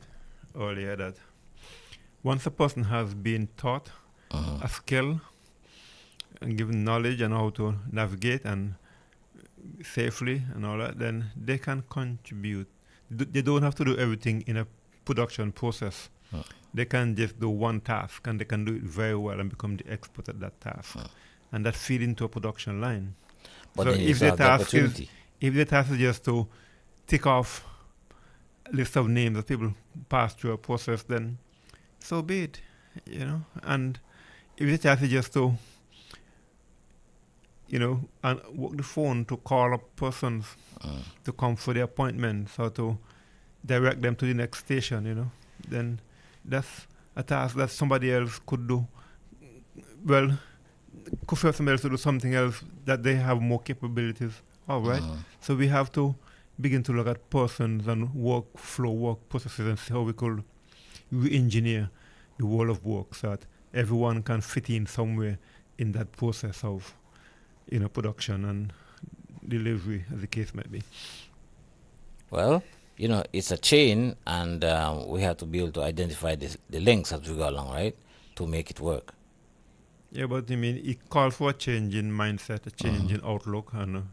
earlier, that once a person has been taught a skill and given knowledge and how to navigate and safely and all that, then they can contribute. They don't have to do everything in a production process. They can just do one task, and they can do it very well and become the expert at that task, and that feed into a production line. But so then if the task is just to tick off a list of names that people pass through a process, then so be it, And if the task is just to, and work the phone to call up persons to come for the appointments or to direct them to the next station, then that's a task that somebody else could do. Well, could force somebody else to do something else that they have more capabilities. All right. So we have to begin to look at persons and work processes and see how we could re-engineer the world of work so that everyone can fit in somewhere in that process of production and delivery, as the case might be. Well, it's a chain, and we have to be able to identify the links as we go along, right, to make it work. Yeah, but I mean, it calls for a change in mindset, a change in outlook, and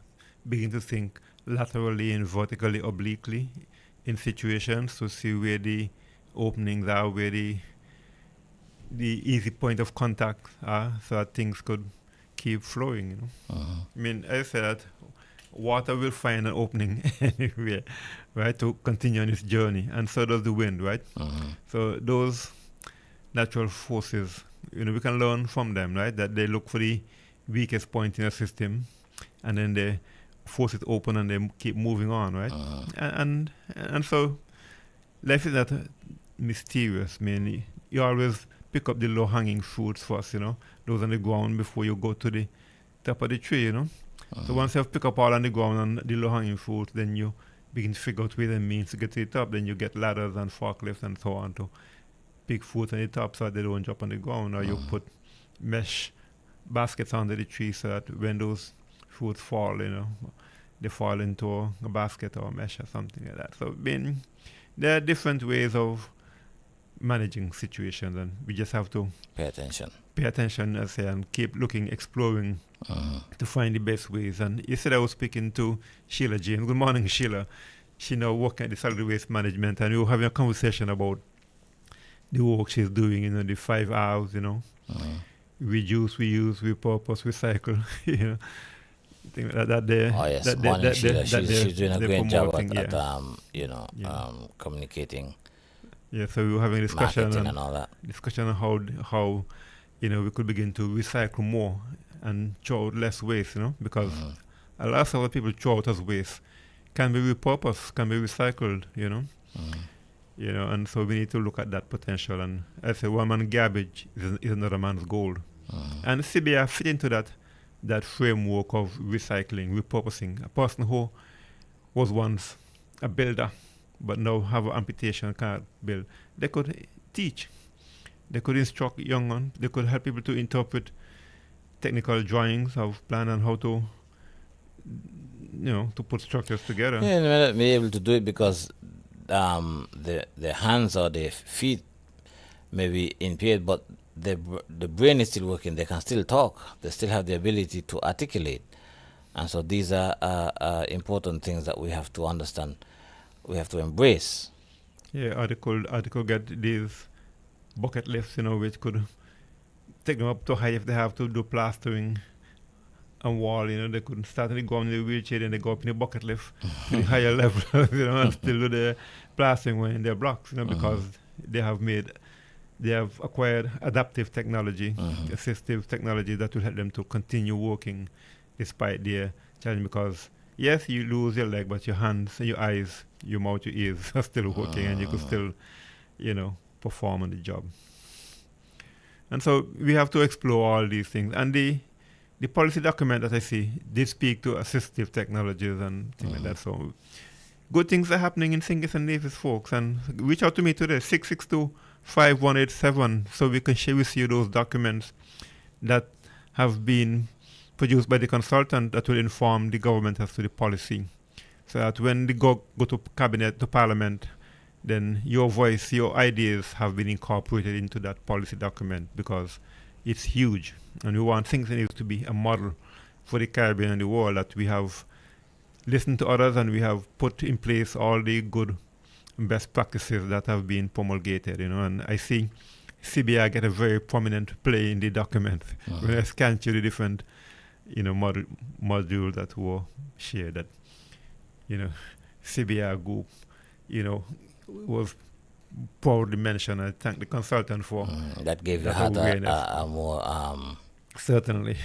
begin to think laterally and vertically, obliquely in situations to see where the openings are, where the easy point of contact are, so that things could keep flowing. You know, I mean, I said water will find an opening anywhere, right, to continue on its journey, and so does the wind, right? So those natural forces, we can learn from them, right? That they look for the weakest point in a system, and then they force it open, and they keep moving on, right? And so life is not mysterious. I mean, you always pick up the low-hanging fruits first, those on the ground before you go to the top of the tree, So once you have picked up all on the ground and the low-hanging fruit, then you begin to figure out where the means to get to the top. Then you get ladders and forklifts and so on to pick fruit on the top so that they don't drop on the ground. Or you put mesh baskets under the tree so that when those fruits fall, they fall into a basket or a mesh or something like that. So there are different ways of managing situations, and we just have to Pay attention. I say, and keep looking, exploring to find the best ways. And yesterday I was speaking to Sheila James. Good morning, Sheila. She now works at the solid waste management, and we were having a conversation about the work she's doing, the 5 R's, reduce, reuse, repurpose, recycle, Things like that there. Oh yes, that morning Sheila. She's doing a great job promoting, at communicating, Yeah, so we were having a discussion marketing and all that. on how we could begin to recycle more and throw out less waste, because a lot of people throw out as waste can be repurposed, can be recycled, and so we need to look at that potential. And I say one man's garbage is another man's gold. And CBR fit into that framework of recycling, repurposing. A person who was once a builder but now have an amputation, can't build, they could teach. They could instruct young ones. They could help people to interpret technical drawings of plan and how to, to put structures together. Yeah, they may not be able to do it because the hands or the feet may be impaired, but the brain is still working. They can still talk. They still have the ability to articulate. And so these are important things that we have to understand. We have to embrace. Yeah, or they could get these bucket lifts, which could take them up to high if they have to do plastering and wall. They could start in the ground in the wheelchair, and they go up in the bucket lift to the higher level, and still do the plastering when in their blocks, because they have acquired adaptive technology, assistive technology that will help them to continue working despite their challenge. Because yes, you lose your leg, but your hands, your eyes, your mouth, your ears are still working, and you could still, perform on the job. And so we have to explore all these things. And the policy document that I see did speak to assistive technologies and things like that. So good things are happening in St. Kitts and Nevis, folks. And reach out to me today, 662-5187, so we can share with you those documents that have been produced by the consultant that will inform the government as to the policy. So that when they go to cabinet, to parliament, then your voice, your ideas have been incorporated into that policy document, because it's huge. And we want St. Kitts and Nevis to be a model for the Caribbean and the world, that we have listened to others and we have put in place all the good best practices that have been promulgated, and I see CBR get a very prominent play in the document. When I scan through the different, modules that were shared, that, CBR group, was proudly mentioned. I thank the consultant for that gave you a more certainly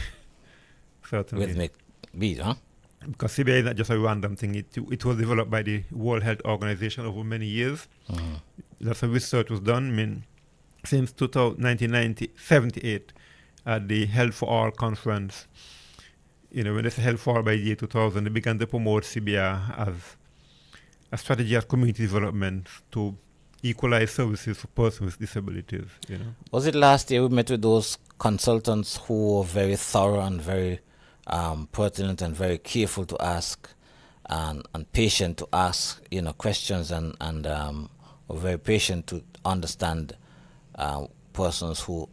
rhythmic beat, huh? Because CBR is not just a random thing. It was developed by the World Health Organization over many years. Lots of research was done. I mean, since 1978 at the Health for All conference, when they say Health for All by the year 2000, they began to promote CBR as a strategy of community development to equalize services for persons with disabilities. Was it last year we met with those consultants who were very thorough and very pertinent and very careful to ask and patient to ask questions and were very patient to understand persons who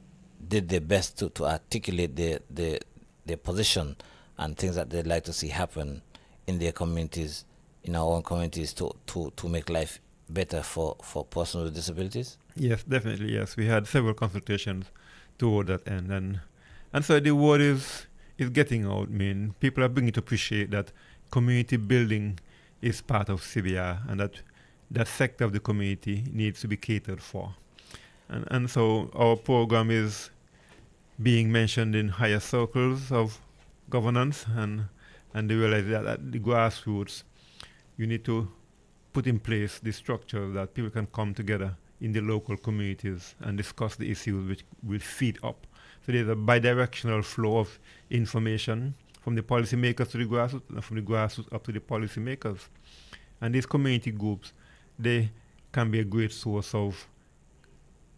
did their best to articulate their position and things that they'd like to see happen in their communities, in our own communities, to make life better for persons with disabilities? Yes, definitely, yes. We had several consultations toward that end. And so the word is getting out. I mean, people are beginning to appreciate that community building is part of CBR, and that sector of the community needs to be catered for. And so our program is being mentioned in higher circles of governance, and they realize that at the grassroots, you need to put in place the structure that people can come together in the local communities and discuss the issues which will feed up. So there's a bidirectional flow of information from the policymakers to the grassroots, and from the grassroots up to the policymakers. And these community groups, they can be a great source of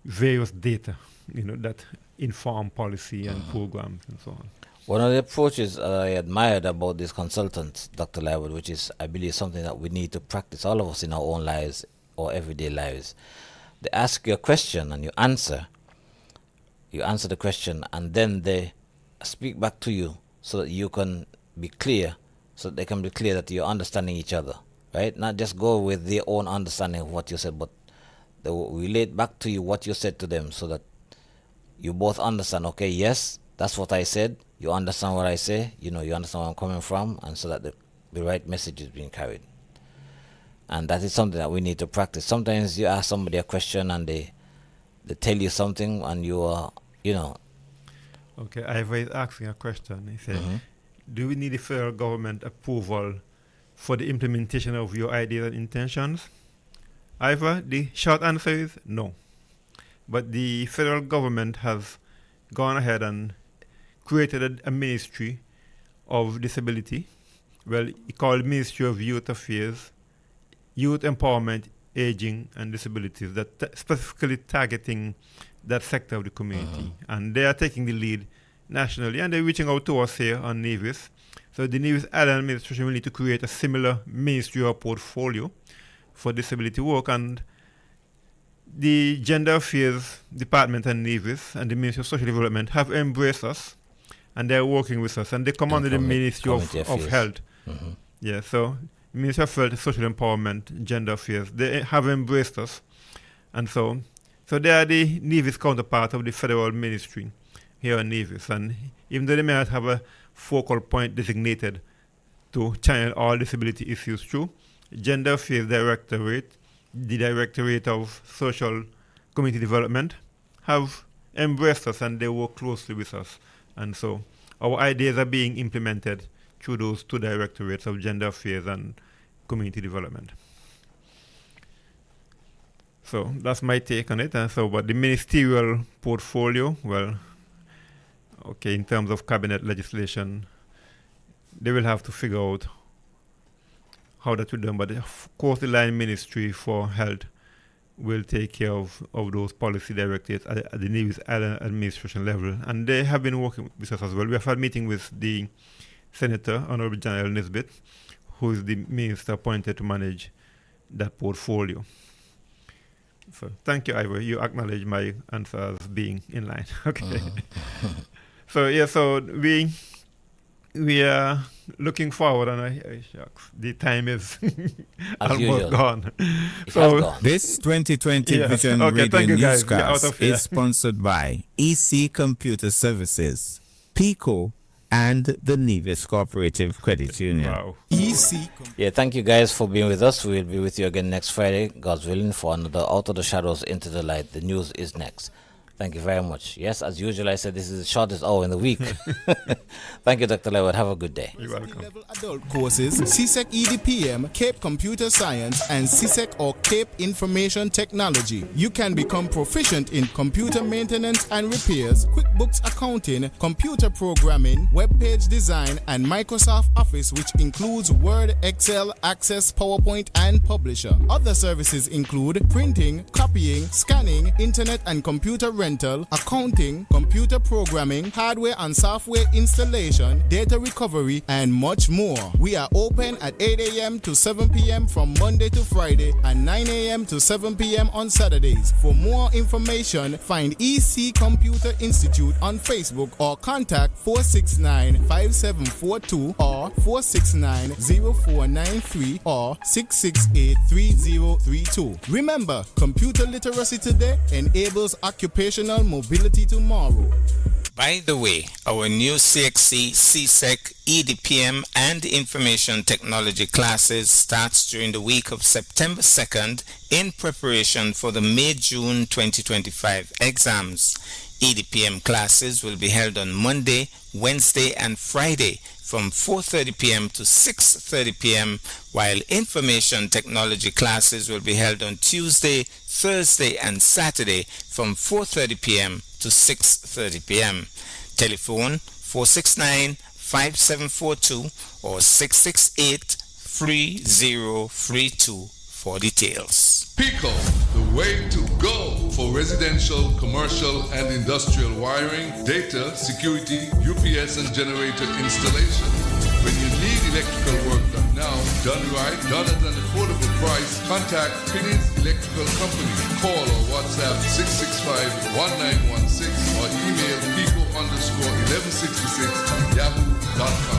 various data, that inform policy and programs and so on. One of the approaches I admired about these consultants, Dr. Lywood, which is, I believe, something that we need to practice, all of us in our own lives or everyday lives. They ask you a question and you answer the question, and then they speak back to you so that you can be clear, so that they can be clear that you're understanding each other, right? Not just go with their own understanding of what you said, but they will relate back to you what you said to them, so that you both understand, okay, yes, that's what I said, you understand what I say, you understand where I'm coming from, and so that the right message is being carried. And that is something that we need to practice. Sometimes you ask somebody a question and they tell you something, and you are, Okay, Ivor is asking a question. He said, do we need the federal government approval for the implementation of your ideas and intentions? Ivor, the short answer is no. But the federal government has gone ahead and created a ministry of disability. Well, it's called Ministry of Youth Affairs, Youth Empowerment, Aging and Disabilities, that specifically targeting that sector of the community. And they are taking the lead nationally, and they're reaching out to us here on Nevis. So the Nevis Island administration will need to create a similar ministry or portfolio for disability work, and the Gender Affairs Department and Nevis and the Ministry of Social Development have embraced us, and they're working with us, and they come under the Ministry of Health. Yeah, so Ministry of Health, Social Empowerment, Gender Affairs, they have embraced us, and so they are the Nevis counterpart of the federal ministry here in Nevis, and even though they may not have a focal point designated to channel all disability issues through, Gender Affairs Directorate, the Directorate of Social Community Development, have embraced us, and they work closely with us. And so our ideas are being implemented through those two directorates of Gender Affairs and Community Development. So that's my take on it. And so, but the ministerial portfolio, well, okay, in terms of cabinet legislation, they will have to figure out how that will be done. But of course, the line Ministry for Health will take care of those policy directives at the Nevis Island administration level. And they have been working with us as well. We have had a meeting with the Senator, Honorable General Nisbet, who is the minister appointed to manage that portfolio. So thank you, Ivor. You acknowledge my answer as being in line. Okay. So yeah, so we are looking forward, and shucks, the time is almost gone. So this 2020 Vision Radio Newscast is sponsored by EC Computer Services, PICO, and the Nevis Cooperative Credit Union. Wow. Yeah, thank you guys for being with us. We'll be with you again next Friday, God's willing, for another Out of the Shadows Into the Light. The news is next. Thank you very much. Yes, as usual, I said this is the shortest hour in the week. Thank you, Dr. Lewis. Have a good day. You're welcome. Level adult courses, CSEC EDPM, Cape Computer Science, and CSEC or Cape Information Technology. You can become proficient in computer maintenance and repairs, QuickBooks accounting, computer programming, web page design, and Microsoft Office, which includes Word, Excel, Access, PowerPoint, and Publisher. Other services include printing, copy copying, scanning, internet and computer rental, accounting, computer programming, hardware and software installation, data recovery, and much more. We are open at 8 a.m. to 7 p.m. from Monday to Friday and 9 a.m. to 7 p.m. on Saturdays. For more information, find EC Computer Institute on Facebook or contact 469-5742 or 469-0493 or 668-3032. Remember, computer literacy today enables occupational mobility tomorrow. By the way, our new CXC, CSEC, EDPM, and Information Technology classes starts during the week of September 2nd in preparation for the May-June 2025 exams. EDPM classes will be held on Monday, Wednesday, and Friday from 4:30 p.m. to 6:30 p.m., while Information Technology classes will be held on Tuesday, Thursday, and Saturday from 4:30 p.m. to 6:30 p.m. Telephone 469-5742 or 668-3032 for details. PICO, the way to go for residential, commercial, and industrial wiring, data, security, UPS, and generator installation. When you need electrical work done now, done right, done at an affordable price, contact Finney's Electrical Company. Call or WhatsApp 665-1916 or email pico_1166 yahoo.com.